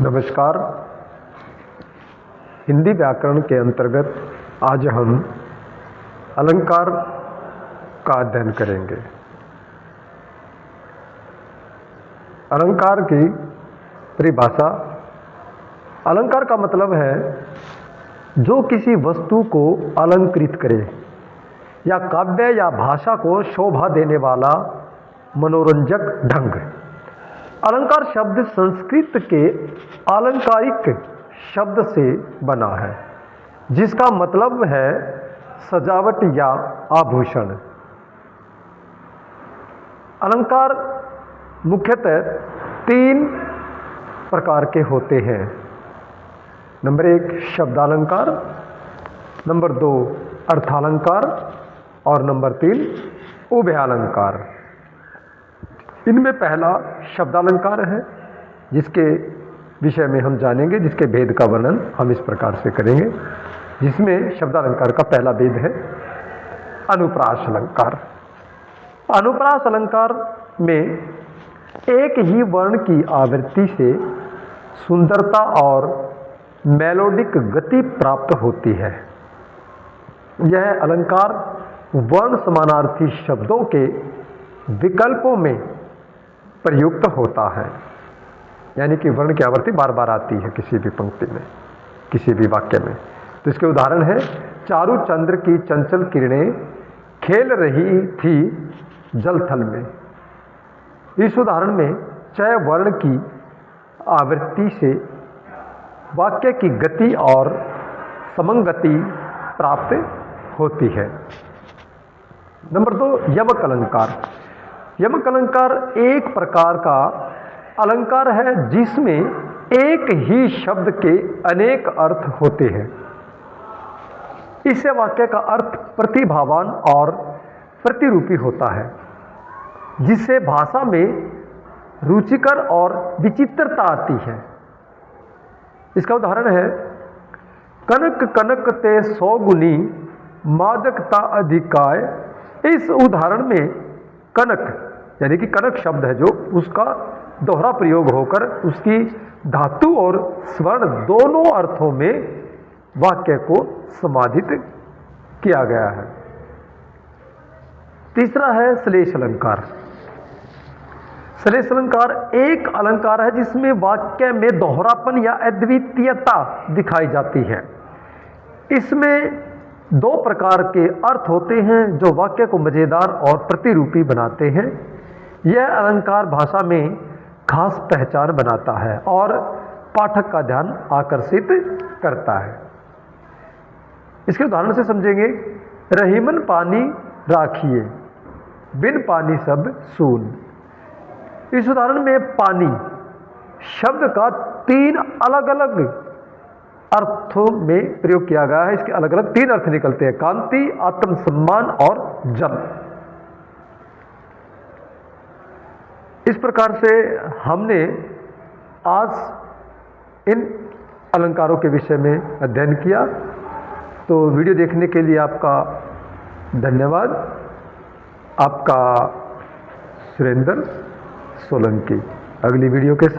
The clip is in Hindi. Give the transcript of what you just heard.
नमस्कार। हिंदी व्याकरण के अंतर्गत आज हम अलंकार का अध्ययन करेंगे। अलंकार की परिभाषा। अलंकार का मतलब है जो किसी वस्तु को अलंकृत करे या काव्य या भाषा को शोभा देने वाला मनोरंजक ढंग। अलंकार शब्द संस्कृत के आलंकारिक शब्द से बना है, जिसका मतलब है सजावट या आभूषण। अलंकार मुख्यतः 3 प्रकार के होते हैं। नंबर 1 शब्दालंकार, नंबर 2 अर्थालंकार और नंबर 3 उभयालंकार। इनमें पहला शब्दालंकार है, जिसके विषय में हम जानेंगे, जिसके भेद का वर्णन हम इस प्रकार से करेंगे। जिसमें शब्दालंकार का पहला भेद है अनुप्रास अलंकार। अनुप्रास अलंकार में एक ही वर्ण की आवृत्ति से सुंदरता और मेलोडिक गति प्राप्त होती है। यह अलंकार वर्ण समानार्थी शब्दों के विकल्पों में प्रयुक्त होता है, यानी कि वर्ण की आवृत्ति बार बार आती है किसी भी पंक्ति में, किसी भी वाक्य में। तो इसके उदाहरण है, चारु चंद्र की चंचल किरणें खेल रही थी जलथल में। इस उदाहरण में च वर्ण की आवृत्ति से वाक्य की गति और समंगति प्राप्त होती है। नंबर 2 यमक अलंकार। यमक अलंकार एक प्रकार का अलंकार है जिसमें एक ही शब्द के अनेक अर्थ होते हैं। इससे वाक्य का अर्थ प्रतिभावान और प्रतिरूपी होता है, जिससे भाषा में रुचिकर और विचित्रता आती है। इसका उदाहरण है, कनक कनक ते 100 गुनी मादकता अधिकाय। इस उदाहरण में कनक यानी कि कनक शब्द है, जो उसका दोहरा प्रयोग होकर उसकी धातु और स्वर्ण दोनों अर्थों में वाक्य को समाहित किया गया है। तीसरा है श्लेष अलंकार। श्लेष अलंकार एक अलंकार है जिसमें वाक्य में दोहरापन या अद्वितीयता दिखाई जाती है। इसमें 2 प्रकार के अर्थ होते हैं जो वाक्य को मजेदार और प्रतिरूपी बनाते हैं। यह अलंकार भाषा में खास पहचान बनाता है और पाठक का ध्यान आकर्षित करता है। इसके उदाहरण से समझेंगे, रहीमन पानी राखिए, बिन पानी सब सून। इस उदाहरण में पानी शब्द का 3 अलग अलग अर्थों में प्रयोग किया गया है। इसके अलग अलग 3 अर्थ निकलते हैं, कांति, आत्मसम्मान और जल। इस प्रकार से हमने आज इन अलंकारों के विषय में अध्ययन किया। तो वीडियो देखने के लिए आपका धन्यवाद। आपका सुरेंद्र सोलंकी। अगली वीडियो के साथ